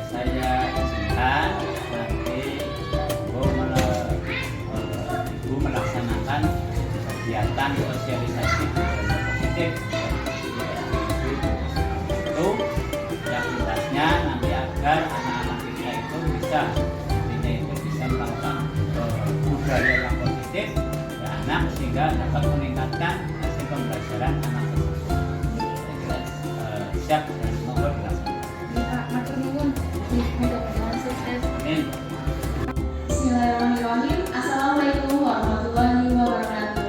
Saya izinkan nanti Ibu melaksanakan kegiatan sosialisasi budaya positif itu yang jelasnya nanti agar anak-anak kita itu bisa melakukan budaya yang positif ya anak, sehingga dapat meningkatkan hasil pembelajaran anak tersebut. Siap dan semoga dilaksanakan. Amin. Bismillahirrahmanirrahim. Assalamualaikum warahmatullahi wabarakatuh.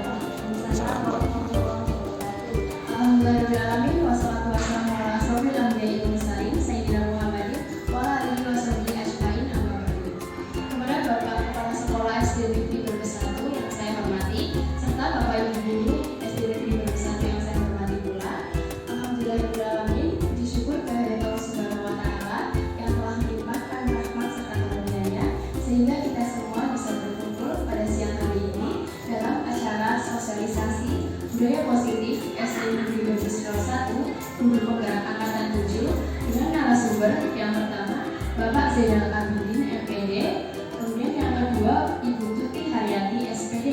Alhamdulillahirrahmanirrahim. Wassalatu wassalamu ala asrofil anbiya'i wal mursalin sayyidina Muhammadin wa ala alihi wa sahbihi ajmain, amma ba'du. Kepada Bapak Kepala Sekolah SD Negeri Brebes 1 yang saya hormati, serta Bapak Ibu Guru SD Negeri Brebes 1 yang saya hormati pula, alhamdulillahirrahmanirrahim, puji syukur kehadirat Allah Subhanahu wa taala yang telah melimpahkan rahmat serta karunia-Nya sehingga kita semua bisa berkumpul pada siang hari ini dalam acara sosialisasi budaya positif SD Negeri Brebes 1 Guru Penggerak Angkatan 7 dengan narasumber yang pertama Bapak Zainal Abidin MPD, kemudian yang kedua Ibu Tuti Haryati SPD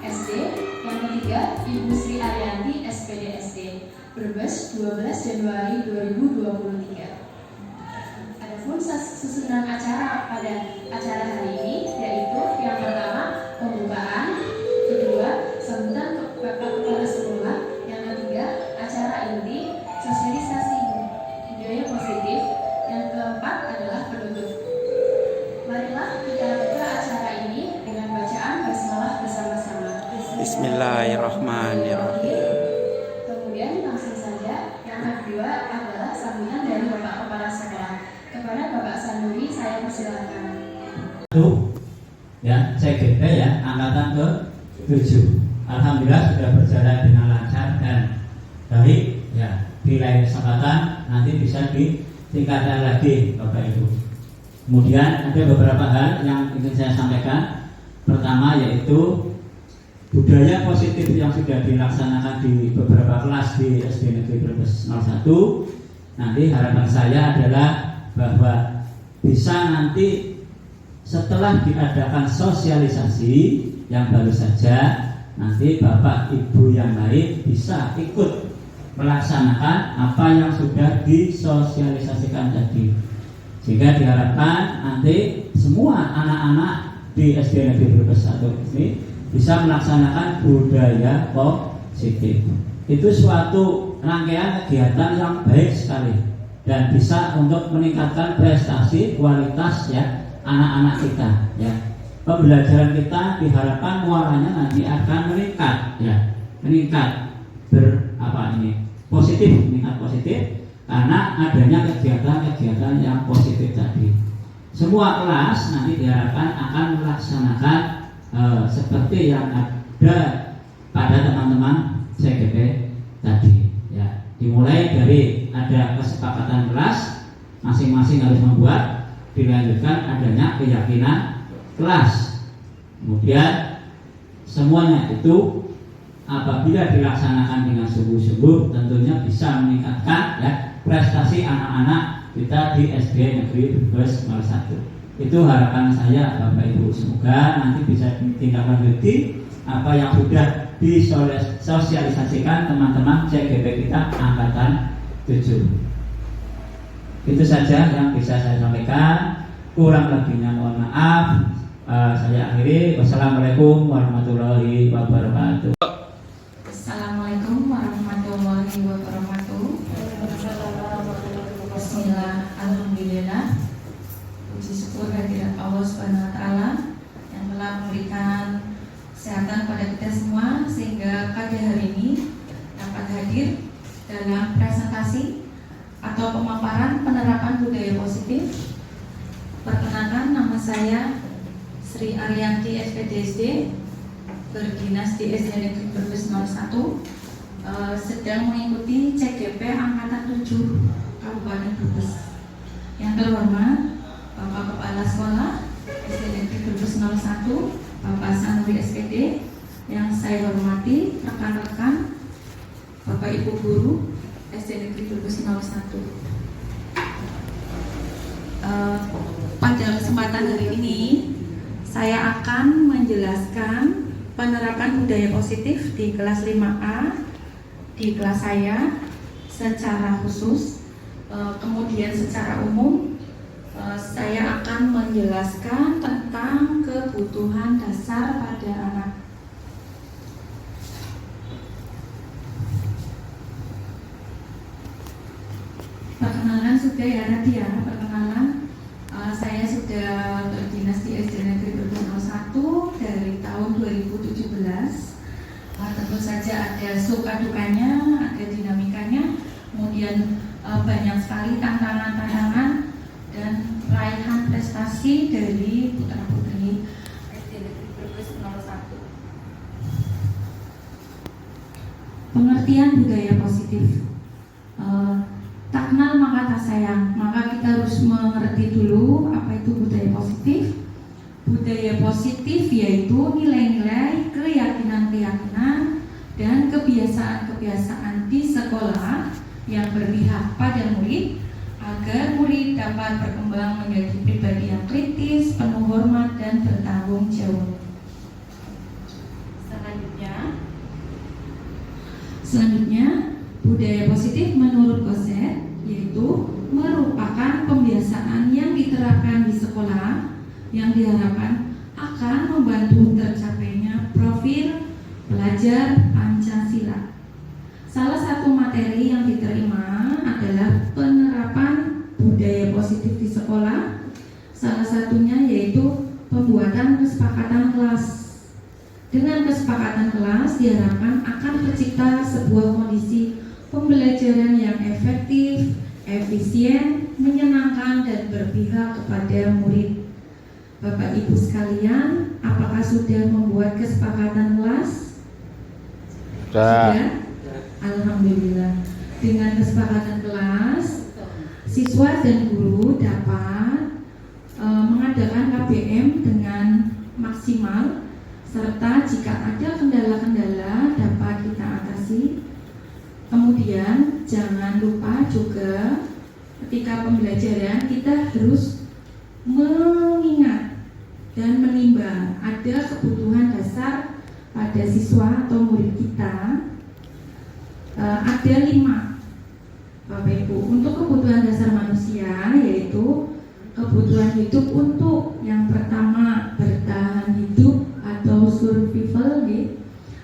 SD, yang ketiga Ibu Sri Arianti SPD SD, Brebes 12 Januari 2023. Adapun susunan acara pada acara hari ini yaitu yang pertama pembukaan, kedua sambutan Bapak Kepala Sekolah, yang ketiga acara inti sosialisasi budaya positif, yang keempat adalah penutup. Marilah kita buka acara ini dengan bacaan basmalah bersama-sama. Bismillahirrahmanirrahim. Kemudian langsung saja yang kedua adalah sambutan dari Bapak Kepala Sekolah. Kepada Bapak Sanuri saya persilakan. Ya, CGP ya, angkatan ke-7. Alhamdulillah sudah berjalan dengan lancar dan baik ya. Di lain kesempatan nanti bisa ditingkatkan lagi Bapak Ibu. Kemudian ada beberapa hal yang ingin saya sampaikan. Pertama yaitu budaya positif yang sudah dilaksanakan di beberapa kelas di SD Negeri Brebes 01. Nanti harapan saya adalah bahwa bisa nanti setelah diadakan sosialisasi yang baru saja, nanti Bapak Ibu yang lain bisa ikut melaksanakan apa yang sudah disosialisasikan tadi, sehingga diharapkan nanti semua anak-anak di SD Negeri Brebes 1 ini bisa melaksanakan budaya positif. Itu suatu rangkaian kegiatan yang baik sekali dan bisa untuk meningkatkan prestasi kualitas ya anak-anak kita ya. Pembelajaran kita diharapkan muaranya nanti akan meningkat ya, meningkat meningkat positif karena adanya kegiatan-kegiatan yang positif tadi. Semua kelas nanti diharapkan akan melaksanakan seperti yang ada pada teman-teman CGP tadi ya. Dimulai dari ada kesepakatan kelas, masing-masing harus membuat, dilanjutkan adanya keyakinan kelas. Kemudian semuanya itu apabila dilaksanakan dengan sungguh-sungguh tentunya bisa meningkatkan ya prestasi anak-anak kita di SD Negeri Brebes 01. Itu harapan saya Bapak Ibu, semoga nanti bisa ditindaklanjuti apa yang sudah disosialisasikan teman-teman CGP kita angkatan 7. Itu saja yang bisa saya sampaikan. Kurang lebihnya mohon maaf. Saya akhiri. Wassalamualaikum warahmatullahi wabarakatuh. Assalamualaikum warahmatullahi wabarakatuh. Bismillah, alhamdulillah. Puji syukur kehadirat Allah Subhanahu wa taala yang telah memberikan kesehatan pada kita semua sehingga pada hari ini dapat hadir dalam presentasi atau pemaparan penerapan budaya positif. Perkenalkan, nama saya Sri Arianti SPDSD, berdinas di SD Negeri Brebes 01, sedang mengikuti CGP Angkatan 7 Kabupaten Brebes. Yang terhormat Bapak Kepala Sekolah SD Negeri Brebes 01, Bapak Sanuri SPD, yang saya hormati rekan-rekan Bapak Ibu Guru SD Negeri Brebes 01. Pada kesempatan hari ini saya akan menjelaskan penerapan budaya positif di kelas 5A di kelas saya secara khusus. Kemudian secara umum saya akan menjelaskan tentang kebutuhan dasar pada anak. Perkenalan sudah ya tadi ya, perkenalan. Saya sudah berdinas di SD Negeri Berdono 1 dari tahun 2017. Tentu saja ada suka dukanya, ada dinamikanya, kemudian banyak sekali tantangan-tantangan dan raihan prestasi dari putra-putri SD Negeri Berdono 1. Pengertian budaya positif. Tak kenal maka tak sayang, maka kita harus mengerti dulu apa itu budaya positif. Budaya positif yaitu nilai-nilai, keyakinan-keyakinan, dan kebiasaan-kebiasaan di sekolah yang berpihak pada murid agar murid dapat berkembang menjadi pribadi yang kritis, penuh hormat, dan bertanggung jawab. Selanjutnya, budaya positif menurut Gosset yaitu merupakan pembiasaan yang diterapkan di sekolah yang diharapkan akan membantu tercapainya profil pelajar Pancasila. Salah satu materi yang diterima adalah penerapan budaya positif di sekolah. Salah satunya yaitu pembuatan kesepakatan kelas. Dengan kesepakatan kelas diharapkan akan tercipta sebuah kondisi pembelajaran yang efektif, efisien, menyenangkan, dan berpihak kepada murid. Bapak Ibu sekalian, apakah sudah membuat kesepakatan kelas? Sudah? Alhamdulillah. Dengan kesepakatan kelas, siswa dan guru dapat mengadakan KBM dengan maksimal, serta jika ada kendala-kendala dapat kita atasi. Kemudian jangan lupa juga ketika pembelajaran kita harus mengingat dan menimbang ada kebutuhan dasar pada siswa atau murid kita. Ada 5 Bapak Ibu untuk kebutuhan dasar manusia, yaitu kebutuhan hidup untuk yang pertama bertahan hidup atau survival,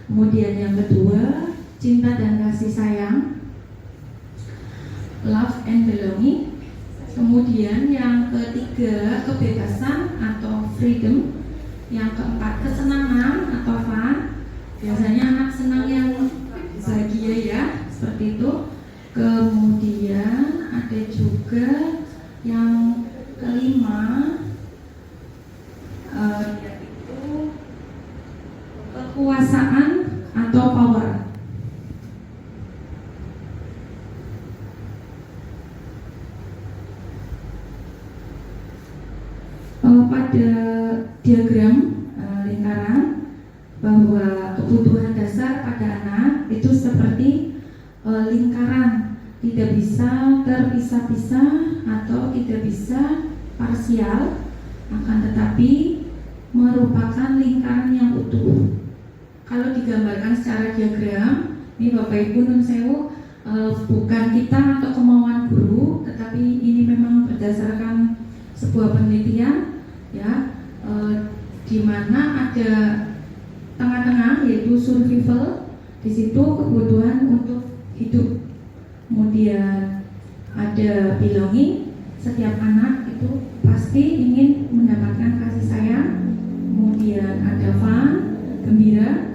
kemudian yang kedua cinta dan kasih sayang, love and belonging. Kemudian yang ketiga kebebasan atau freedom. Yang keempat kesenangan atau fun. Biasanya anak senang yang bahagia ya, seperti itu. Kemudian ada juga yang kelima yaitu kekuasaan atau power. Pada diagram lingkaran bahwa kebutuhan dasar pada anak itu seperti lingkaran, tidak bisa terpisah-pisah atau tidak bisa parsial, akan tetapi merupakan lingkaran yang utuh. Kalau digambarkan secara diagram, ini Bapak Ibu nun sewu, bukan kita atau kemauan guru, tetapi ini memang berdasarkan sebuah penelitian ya, di mana ada tengah-tengah yaitu survival, di situ kebutuhan untuk hidup. Kemudian ada belonging, setiap anak itu pasti ingin mendapatkan kasih sayang. Kemudian ada fun, gembira,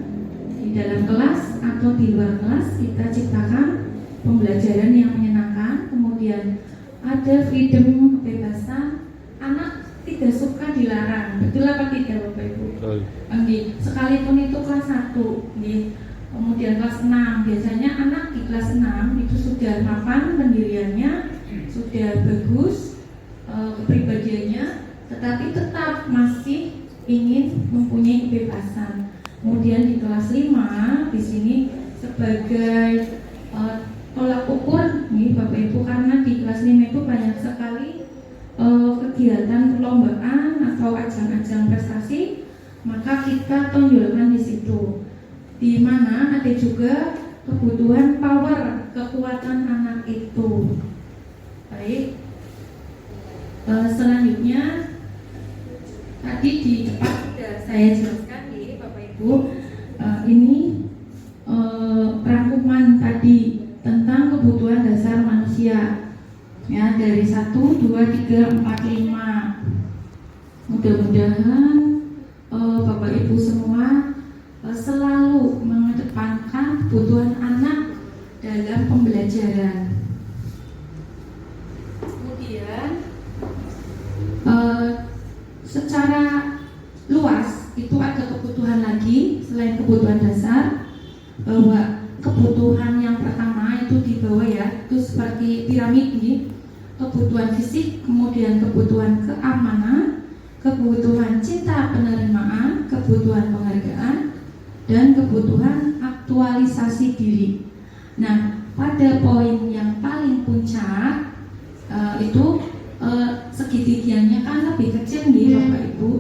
di dalam kelas atau di luar kelas kita ciptakan pembelajaran yang menyenangkan. Kemudian ada freedom, kebebasan, anak tidak suka dilarang, betul apa tidak Bapak Ibu? Sekalipun itu kelas 1, kemudian kelas 6, biasanya anak di kelas 6 itu sudah mapan pendiriannya, sudah bagus kepribadiannya, tetapi tetap masih ingin mempunyai kebebasan. Kemudian di kelas 5 di sini sebagai tolak ukur nih Bapak Ibu, karena di kelas 5 itu banyak sekali kegiatan perlombaan atau ajang-ajang prestasi, maka kita tonjolkan di situ. Di mana ada juga kebutuhan power, kekuatan anak itu. Baik. Selanjutnya tadi di depan sudah saya jelaskan nih Bapak Ibu, ini rangkuman tadi tentang kebutuhan dasar manusia ya, dari 1, 2, 3, 4, 5. Mudah-mudahan Bapak Ibu semua selalu mengedepankan kebutuhan anak dalam pembelajaran. Kemudian secara luas itu ada kebutuhan lagi selain kebutuhan dasar, bahwa kebutuhan yang pertama itu di bawah ya, itu seperti piramid ini, kebutuhan fisik, kemudian kebutuhan keamanan, kebutuhan cinta penerimaan, kebutuhan penghargaan, dan kebutuhan aktualisasi diri. Nah, pada poin yang paling puncak itu segitigianya kan lebih kecil nih Bapak Ibu.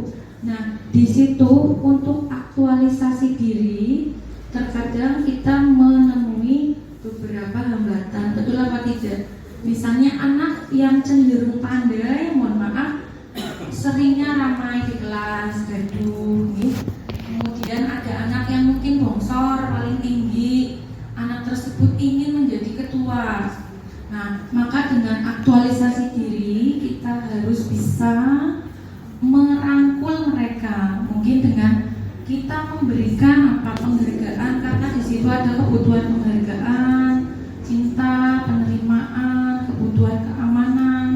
Nah, di situ untuk aktualisasi diri terkadang kita menemui beberapa hambatan, betul apa tidak? Misalnya anak yang cenderung pandai, mohon maaf, seringnya ramai di kelas, gaduh, nih. Kemudian ada anak yang mungkin bongsor, paling tinggi, anak tersebut ingin menjadi ketua. Nah, maka dengan aktualisasi diri kita harus bisa merangkul mereka, mungkin dengan kita memberikan penghargaan, karena di situ ada kebutuhan penghargaan, cinta, penerimaan, kebutuhan keamanan,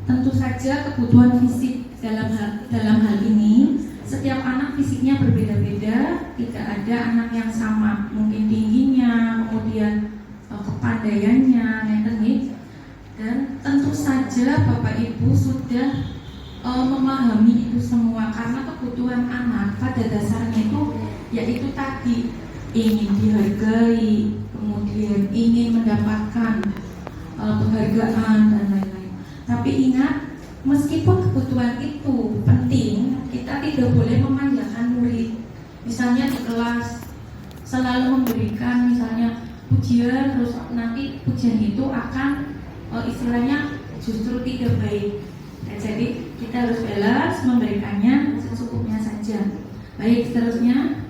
tentu saja kebutuhan fisik. Dalam hal ini setiap anak fisiknya berbeda-beda, tidak ada anak yang sama, mungkin tingginya, kemudian kepandaiannya, dan tentu saja Bapak Ibu sudah memahami itu semua, karena kebutuhan anak pada dasarnya itu yaitu tadi ingin dihargai, kemudian ingin mendapatkan penghargaan dan lain-lain. Tapi ingat, meskipun kebutuhan itu penting, kita tidak boleh memanjakan murid. Misalnya di kelas selalu memberikan misalnya pujian, terus nanti pujian itu akan istilahnya justru tidak baik. Nah, jadi kita harus balance, memberikannya secukupnya saja. Baik, seterusnya